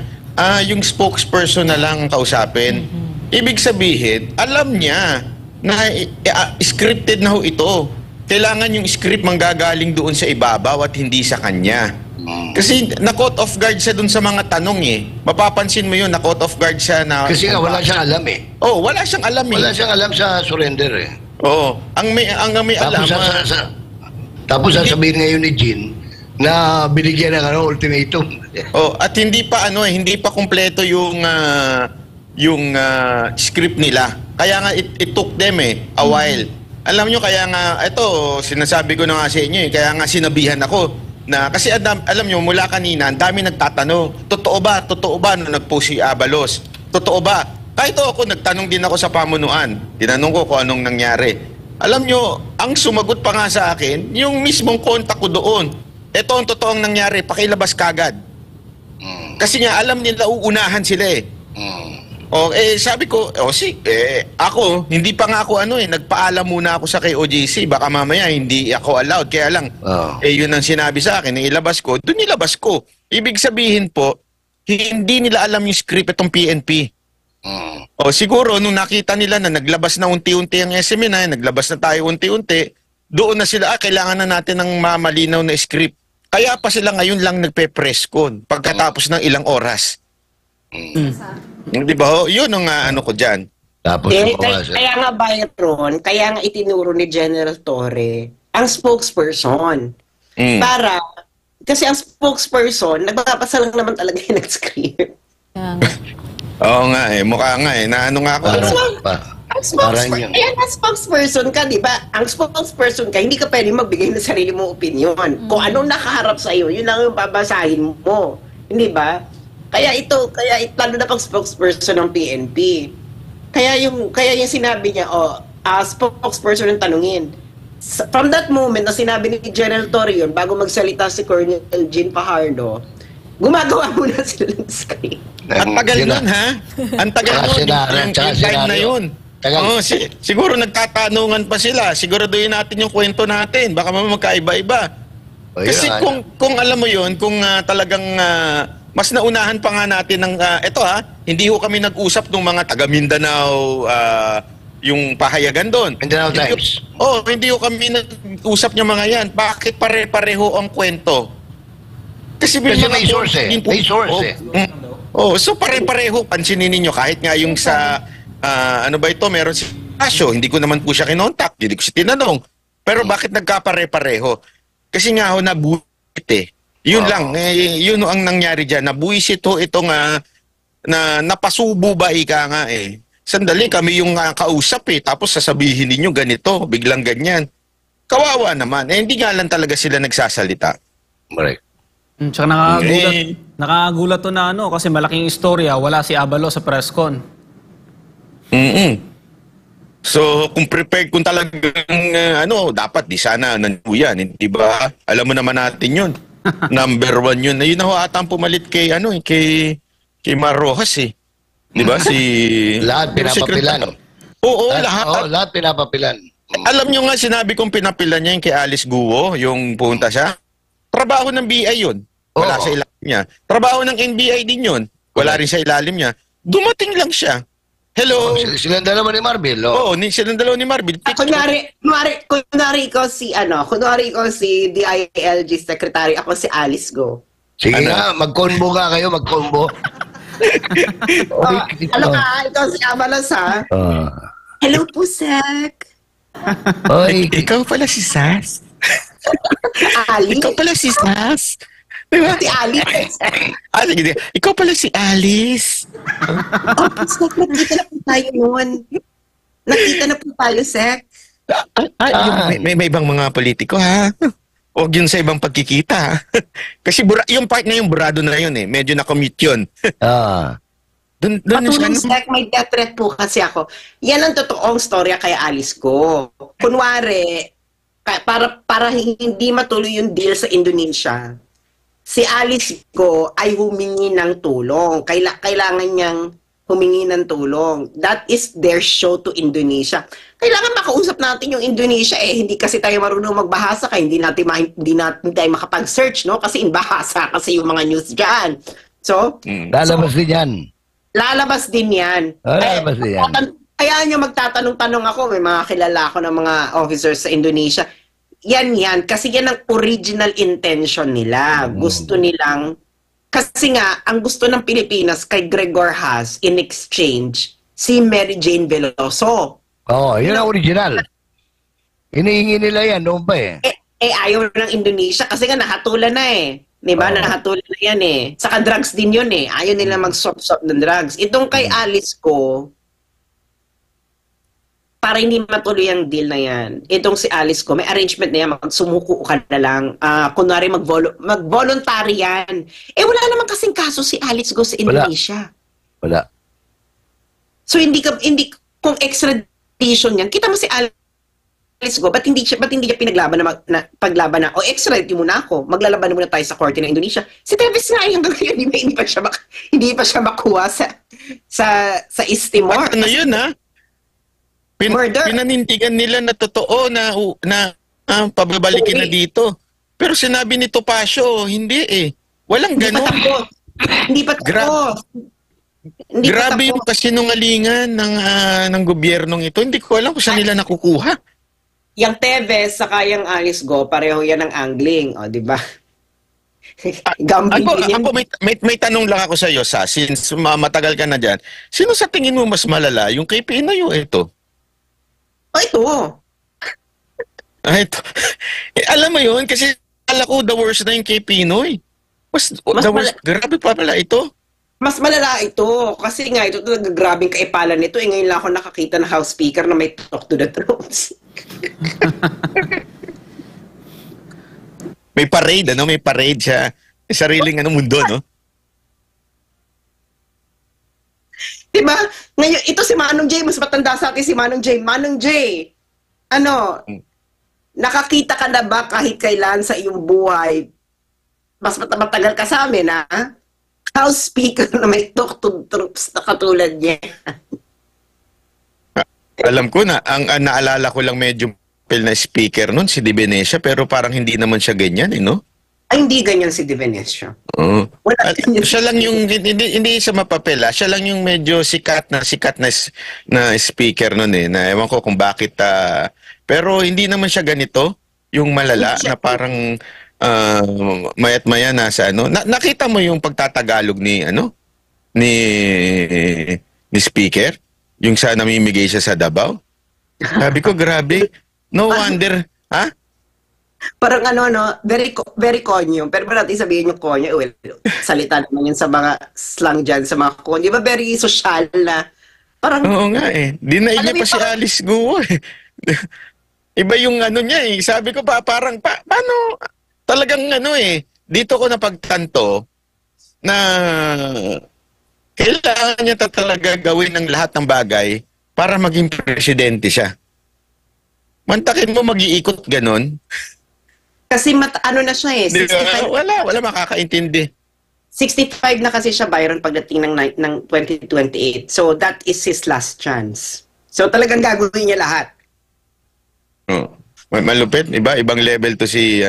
Yung spokesperson na lang kausapin. Ibig sabihin, alam niya na scripted na ho ito. Kailangan yung script manggagaling doon sa ibabaw at hindi sa kanya. Kasi na-caught off guard siya doon sa mga tanong eh. Mapapansin mo yun, na-caught off guard siya na... Kasi nga wala siyang alam eh. Wala siyang alam eh. Wala siyang alam sa surrender eh. Ang may alam... Tapos sasabihin ngayon ni Jean na binigyan ng ultimatum. At hindi pa kumpleto yung script nila. Kaya nga it took them a while. Alam nyo, kaya nga ito sinasabi ko na nga sa inyo kaya nga sinabihan ako na kasi alam nyo mula kanina ang dami nagtatanong, totoo ba nung nagpost si Abalos? Totoo ba? Kahit ako nagtanong din ako sa pamunuan. Tinanong ko kung anong nangyari. Alam nyo, ang sumagot pa nga sa akin, yung mismong kontak ko doon. Ito ang totoong nangyari, pakilabas kagad. Kasi nga, alam nila, uunahan sila eh. Sabi ko, ako, hindi pa nga ako nagpaalam muna ako sa KOJC. Baka mamaya hindi ako allowed. Kaya lang, yun ang sinabi sa akin, ilabas ko, doon nilabas ko. Ibig sabihin po, hindi nila alam yung script itong PNP. O siguro nung nakita nila na naglabas na unti-unti ang SMNI, naglabas na tayo unti-unti, doon na sila, kailangan na natin ng malinaw na script. Kaya pa sila ngayon lang nagpe-press con pagkatapos ng ilang oras. Di ba? Yun ang ano ko dyan. Tapos kaya nga Byron, kaya nga itinuro ni General Torre ang spokesperson. Para, kasi ang spokesperson, nagbabasa lang naman talaga yung nag-script. Oo nga mukha nga na ano nga ako. Ang spokesperson ka, di ba? Ang spokesperson ka, hindi ka pwede magbigay ng sarili mong opinion. Kung anong nakaharap sa iyo, yun lang yung babasahin mo. Hindi ba? Kaya lalo na pang spokesperson ng PNP. Kaya yung sinabi niya, spokesperson ang tanungin. From that moment na sinabi ni General Torre yun, bago magsalita si Colonel Jean Fajardo, gumagawa muna sila ng script. Ang tagal nun, ha? Ang tagal nun, yung time na yun. Siguro nagtatanungan pa sila. Siguraduhin natin yung kwento natin. Baka magkaiba-iba. Kasi kung alam mo yun, kung talagang mas naunahan pa nga natin ng hindi ho kami nag-usap ng mga taga Mindanao, yung pahayagan doon. Mindanao Times. Hindi ho kami nag-usap ng mga yan. Bakit pare-pareho ang kwento? Kasi may source May source so pare-pareho. Pansinin ninyo, kahit nga yung sa, ano ba ito, meron si Asyo, hindi ko naman po siya kinontak, hindi ko siya tinanong. Pero bakit nagkapare-pareho? Kasi nga ho, nabuisit Yun lang, yun ang nangyari dyan. Nabuisit ho itong, na napasubo ba ika nga Sandali, kami yung kausap tapos sasabihin ninyo ganito, biglang ganyan. Kawawa naman. Hindi nga lang talaga sila nagsasalita. Correct. Tsaka nakakagulat to na kasi malaking istorya, wala si Abalo sa press con. So, kung talagang dapat di sana nanduyan, hindi ba? Alam mo naman natin yun. Number 1 yun. Yun na ho atang pumalit kay Mar Rojas Di ba? Lahat pinapapilan. Lahat pinapapilan. Alam nyo nga, sinabi kong pinapilan niya yung kay Alice Guo, yung punta siya. Trabaho ng BI yun. Wala sa ilalim niya. Trabaho ng NBI din yun. Wala rin sa ilalim niya. Dumating lang siya. Hello? Silang dalawa ni Marbil. Silang dalawa ni Marbil. Kunwari ikaw si DILG Secretary, ako si Alice Go. Sige nga, mag-combo nga kayo, mag-combo. Ikaw si Amalas ha? Hello po, Sek. Ikaw pala si Sas. Ali? Ikaw pala si Sas. Diba? Si Alice. Ikaw pala si Alice. Sek, nakita na po tayo noon. Nakita na po tayo, Sek. May ibang mga politiko, ha? Huwag yun sa ibang pagkikita. Kasi yung part na yung burado na yun medyo na-commute yun. Patulong, Sek, may death threat po kasi ako. Yan ang totoong storya kay Alice ko. Kunwari, para hindi matuloy yung deal sa Indonesia, si Alice ko ay humingi ng tulong. Kailangan niyang humingi ng tulong. That is their show to Indonesia. Kailangan makausap natin yung Indonesia hindi kasi tayo marunong magbahasa kaya hindi natin tayo makapag-search, no? Kasi inbahasa kasi yung mga news dyan. So, lalabas din yan. Lalabas din yan. Lalabas din yan. Kaya nyo magtatanong-tanong ako, may mga kilala ko ng mga officers sa Indonesia. Yan. Kasi yan ang original intention nila. Gusto nilang, kasi nga, ang gusto ng Pilipinas kay Gregor Haas in exchange, si Mary Jane Veloso. Yun ang original. Hinihingi nila yan, noon pa ayaw ng Indonesia kasi nga nahatulan na Diba? Nahatulan na yan Saka drugs din yun Ayaw nila mag-swap-swap ng drugs. Itong kay Alice ko, para hindi matuloy ang deal na yan, itong si Alice ko, may arrangement na yan, magsumuko ka na lang. Kunwari mag-voluntary yan. Wala naman kasing kaso si Alice ko sa Indonesia. Wala. So kung extradition yan, kita mo si Alice ko, ba't hindi siya pinaglaban na paglaban na, extradite muna ako, maglalaban muna tayo sa korte ng Indonesia. Si Teves nga hanggang ngayon, hindi pa siya makuha sa Istimor. Ano yun pinanintigan nila na totoo na pababalikin na dito. Pero sinabi ni Topacio, hindi Walang ganun. Hindi pa tapos. Hindi pa Grabe yung tapos. kasinungalingan ng gobyernong ito. Hindi ko alam kung saan nila nakukuha. Yung Teves saka yung Alice Go, pareho yan ng angling, o, di ba? Gambling din yan. Ako may tanong lang ako sa iyo, sa since matagal ka na diyan. Sino sa tingin mo mas malala, yung kay Pinoy o ito? O, ito. Ito. Alam mo yun, kasi akala ko the worst na yung kay Pinoy. Mas The worst, grabe pa pala ito. Mas malala ito. Kasi nga, ito talaga grabing kaipalan nito. Ngayon lang ako nakakita ng House Speaker na may talk to the troops. May parade, may parade siya. Sariling mundo, no? Diba? Ngayon, ito si Manong J, mas matanda sa akin si Manong J. Manong J, nakakita ka na ba kahit kailan sa iyong buhay, mas matagal ka sa amin, ha? House Speaker na may talk to troops na katulad niya. Alam ko na, ang naalala ko lang medyo na speaker nun, si Di Venecia, pero parang hindi naman siya ganyan, no? Ay, hindi ganyan si Di Venecia. Oo. Wala ganyan. Siya lang yung, hindi sa mapapel, siya lang yung medyo sikat na speaker nun na ewan ko kung bakit, pero hindi naman siya ganito, yung malala, na parang mayat maya nasa nakita mo yung pagtatagalog ni ni speaker, yung sa namimigay siya sa Davao. Sabi ko, grabe. No wonder, ha? Parang very konyo. Pero ba natin sabihin yung konyo? Well, salita naman yun sa mga slang dyan, sa mga konyo. Di ba very social na? Parang, Oo nga Dinaig niya Alam mo pa si parang- Alice Guo Iba yung niya Sabi ko paano, talagang dito ko napagtanto na kailangan niya talaga gawin ng lahat ng bagay para maging presidente siya. Mantakin mo mag-iikot ganon. kasi na siya eh. Di ba? 65, Wala makakaintindi. 65 na kasi siya, Byron, pagdating ng 2028. So, that is his last chance. So, talagang gagawin niya lahat. Oh. Malupit, ibang level to si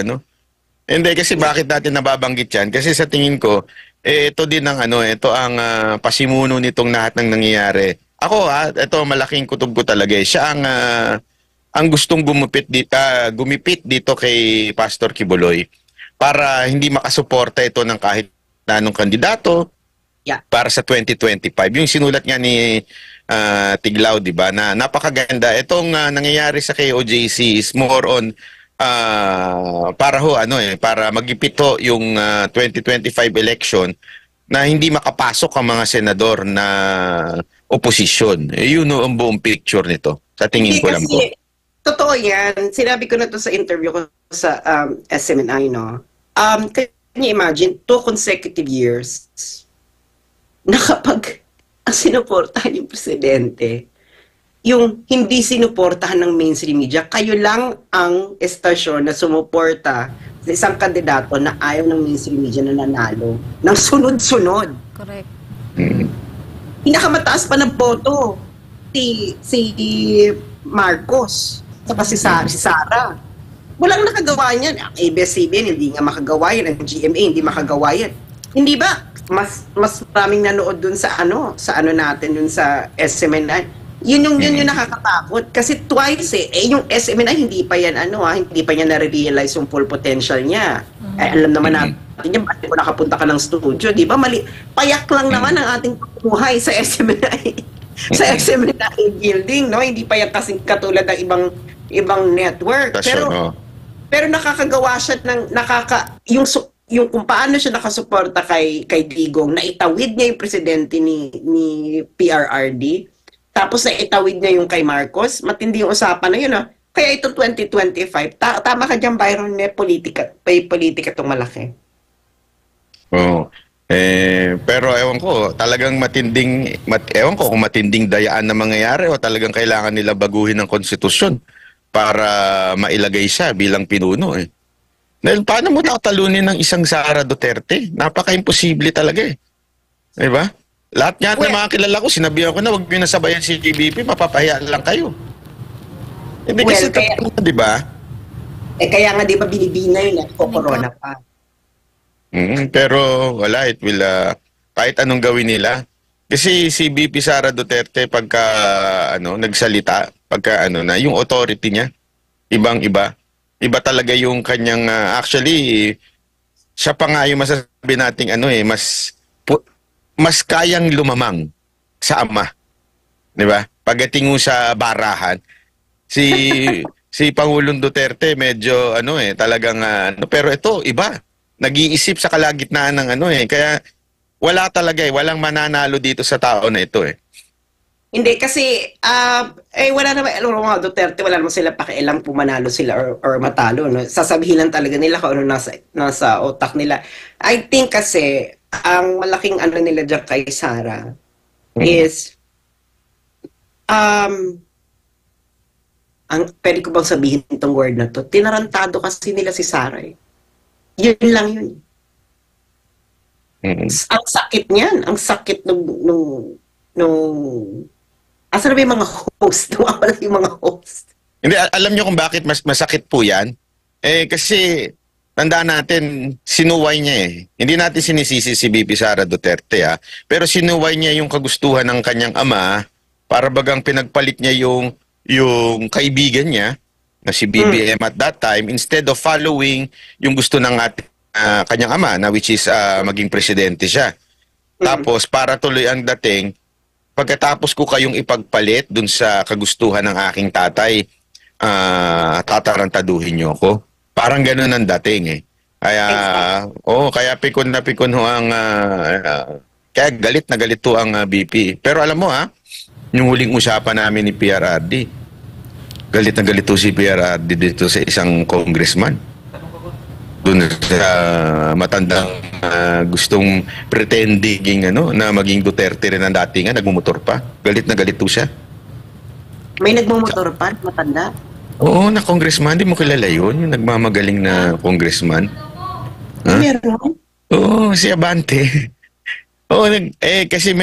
Hindi kasi bakit natin nababanggit 'yan? Kasi sa tingin ko, ito din ang ito ang pasimuno nitong lahat ng nangyayari. Ako ito malaking kutob ko talaga. Siya ang gustong gumipit dito kay Pastor Kibuloy para hindi makasuporta ito ng kahit anong kandidato. Yeah. Para sa 2025. Yung sinulat nga ni Tiglao, di ba, na napakaganda. Itong nangyayari sa KOJC is more on para para magipito yung 2025 election na hindi makapasok ang mga senador na oposisyon. Yun ang buong picture nito. Sa tingin ko lang po. Totoo yan. Sinabi ko na to sa interview ko sa SMNI, no? Can you imagine, 2 consecutive years na kapag ang sinuportahan yung presidente, yung hindi sinuportahan ng mainstream media, kayo lang ang estasyon na sumuporta sa isang kandidato na ayaw ng mainstream media na nanalo ng sunod-sunod. Correct. Pinakamataas pa ng boto si Marcos saka si Sara. Walang nakagawa niyan. Ang ABS-CBN hindi nga makagawa yan. Ang GMA hindi makagawa yan. Hindi ba? Mas maraming nanood dun sa natin dun sa SMNI. Yun yung nakakatakot kasi twice yung SMNI hindi pa yan hindi pa niya na-realize yung full potential niya. Alam naman natin yan, bakit kung nakapunta ka ng studio, di ba? Payak lang naman ang ating buhay sa SMNI. Sa SMNI building, no? Hindi pa yan kasing katulad ng ibang network. Pero nakakagawa siya ng yung kung paano siya nakasuporta kay Digong, na itawid niya yung presidente ni PRRD, tapos na itawid niya yung kay Marcos, matindi yung usapan na yun. Kaya ito 2025, tama ka dyan, Byron, may politika itong malaki. Oo. Pero ewan ko, talagang ewan ko kung matinding dayaan na mangyayari o talagang kailangan nila baguhin ng konstitusyon para mailagay siya bilang pinuno Dahil paano mo tatalunin ng isang Sara Duterte? Napaka-imposible talaga Diba? Lahat nga ng mga kilala ko, sinabihan ko na huwag nyo nasabayan si GBP, mapapahiya lang kayo. Hindi kasi di ba? Kaya nga di ba binibina yun corona pa. Pero wala, it will, kahit anong gawin nila, Kasi si VP Sara Duterte pagka nagsalita, pagka na yung authority niya, ibang-iba. Iba talaga yung kanyang actually siya pa nga yung masasabi nating mas kayang lumamang sa ama. 'Di ba? Pagdating mo sa barahan, si si Pangulong Duterte medyo talagang pero ito iba. Nag-iisip sa kalagitnaan ng kaya wala talaga walang mananalo dito sa tao na ito eh. Hindi kasi wala naman mga Duterte, wala naman sila pakialam kung manalo sila or matalo, no. Sasabihin lang talaga nila kung ano nasa utak nila. I think kasi ang malaking nila diyan kay Sara is pwede ko bang sabihin itong word na to? Tinarantado kasi nila si Sara eh. Yun lang yun. Ang sakit niyan. Ang sakit nung asan na ba yung mga host? Wala yung mga host. Hindi, alam niyo kung bakit masakit po yan? Kasi tandaan natin, sinuway niya eh. Hindi natin sinisisi si VP Sara Duterte pero sinuway niya yung kagustuhan ng kanyang ama para bagang pinagpalit niya yung kaibigan niya na si BBM at that time instead of following yung gusto ng kanyang ama na which is maging presidente siya. Tapos para tuloy ang dating, pagkatapos ko kayong ipagpalit dun sa kagustuhan ng aking tatay, tatarantaduhin niyo ako. Parang ganun ang dating eh. Kaya pikon na pikon ho ang kaya galit na galit ho ang BP. Pero alam mo yung huling usapan namin ni PRRD, galit na galit ho si PRRD dito sa isang congressman. Doon sa matandang gustong pretending na maging Duterte rin ang datingan, nagmumotor pa. Galit na galit po siya. May nagmumotor pa, matanda? Oo, na congressman. Di mo kilala yun? Yung nagmamagaling na congressman. Meron? Oo, si Abante. Oo, kasi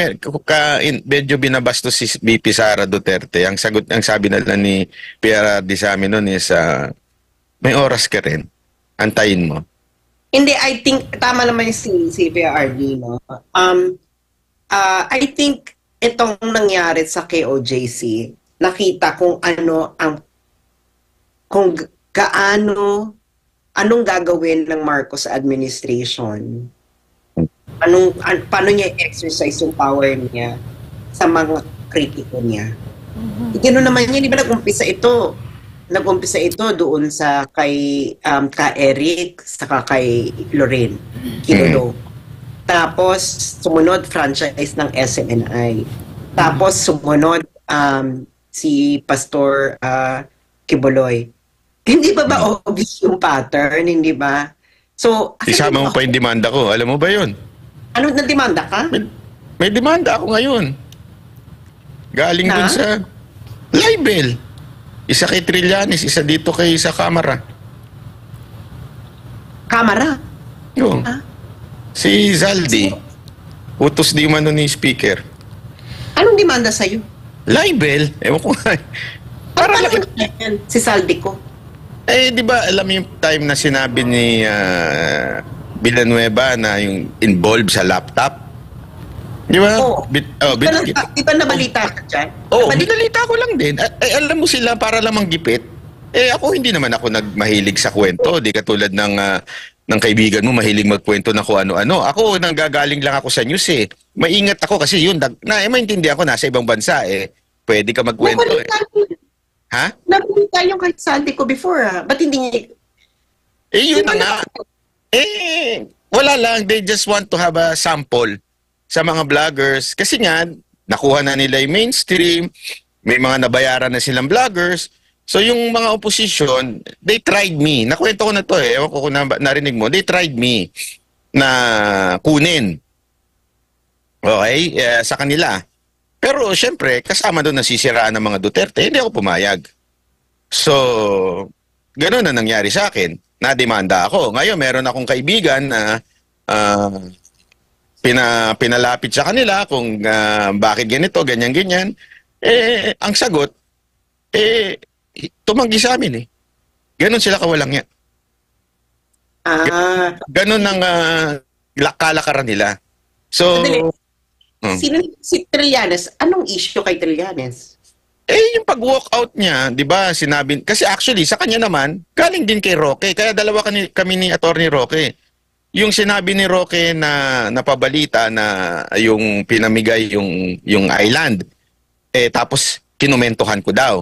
medyo binabastos si VP Sara Duterte. Ang sabi na lang ni PRRD sa amin noon is may oras ka rin. Antayin mo. Hindi, I think tama naman si PRD, no. I think itong nangyari sa KOJC, nakita kung anong gagawin ng Marcos administration. Paano niya exercise yung power niya sa mga kritiko niya. Ganoon naman niya, di ba nag-umpisa ito doon sa kay Eric saka kay Lorraine Quirolo. Tapos sumunod franchise ng SMNI. Tapos sumunod si Pastor Kibuloy. Hindi ba obvious yung pattern, hindi ba? So, isama mo pa yung demanda ko. Alam mo ba yun? Ano na demanda ka? May demanda ako ngayon. Galing dun sa libel. Isa kay Trillanes, isa dito kay sa Kamara. Kamara? Yung. Si Zaldi. Utos di man ni speaker. Anong demanda sa'yo? Libel. Ewan ko nga. Para si Saldi ko. Di ba alam yung time na sinabi ni Villanueva na yung involved sa laptop? Di ba? Oo. Di ba nabalita ka dyan? Binalita ko lang din. Alam mo sila para lamang gipit. Ako hindi naman ako nagmahilig sa kwento. Di katulad ng kaibigan mo mahilig magkwento na kung ano-ano. Ako, nanggagaling lang ako sa news eh. Maingat ako kasi yun, maintindihan ko nasa ibang bansa eh. Pwede ka magkwento eh. Ha? Nabalita yung kahit Saldi ko before Ba't hindi niya... Yun na nga. Wala lang. They just want to have a sample sa mga vloggers. Kasi nga, nakuha na nila yung mainstream, may mga nabayaran na silang vloggers. So yung mga opposition, they tried me. Nakwento ko na to eh. Ewan ko kung narinig mo. They tried me na kunin. Okay? Sa kanila. Pero syempre, kasama doon nasisiraan ng mga Duterte, hindi ako pumayag. So, gano'n na nangyari sa akin. Nademanda ako. Ngayon, meron akong kaibigan na pinalapit sa kanila kung bakit ganito, ganyan-ganyan. Ang sagot, tumanggi sa amin eh. Ganon sila kawalang yan. Ganon ang kalakaran nila. So, Si Trillanes, anong issue kay Trillanes? Yung pag-walkout niya, di ba, sinabi, kasi actually, sa kanya naman, galing din kay Roque. Kaya dalawa kami ni Attorney Roque. Yung sinabi ni Roque na napabalita na yung pinamigay yung island, tapos kinumentuhan ko daw.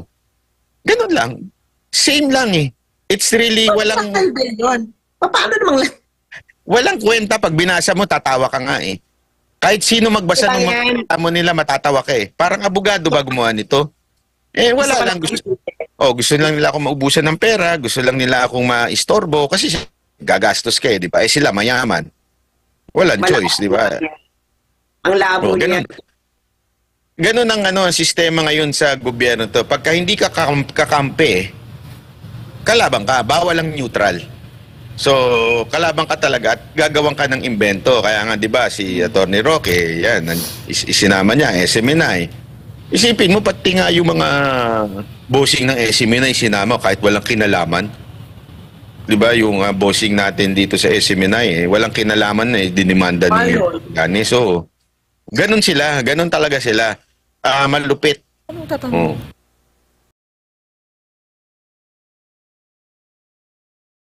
Ganun lang. Same lang eh. It's really walang... Paano namang... Walang kwenta pag binasa mo, tatawa ka nga eh. Kahit sino magbasa ng mga mo nila, matatawa ka eh. Parang abogado ba gumawa nito? Wala lang. Gusto lang nila akong maubusan ng pera, gusto lang nila akong maistorbo, kasi gagastos ka eh, di ba? Sila mayaman. Walang choice, di ba? Ang labo niya. Ganun ang sistema ngayon sa gobyerno to. Pagka hindi ka kakampi, kalabang ka, bawal ang neutral. So, kalabang ka talaga at gagawin ka ng imbento. Kaya nga, di ba, si Attorney Roque, yan, isinama niya, SMNI. Isipin mo, pati nga yung mga bossing ng SMNI sinama kahit walang kinalaman. Di ba, yung bossing natin dito sa SMNI, walang kinalaman dinimanda ni Gani. So, ganun sila, ganun talaga sila. Malupit.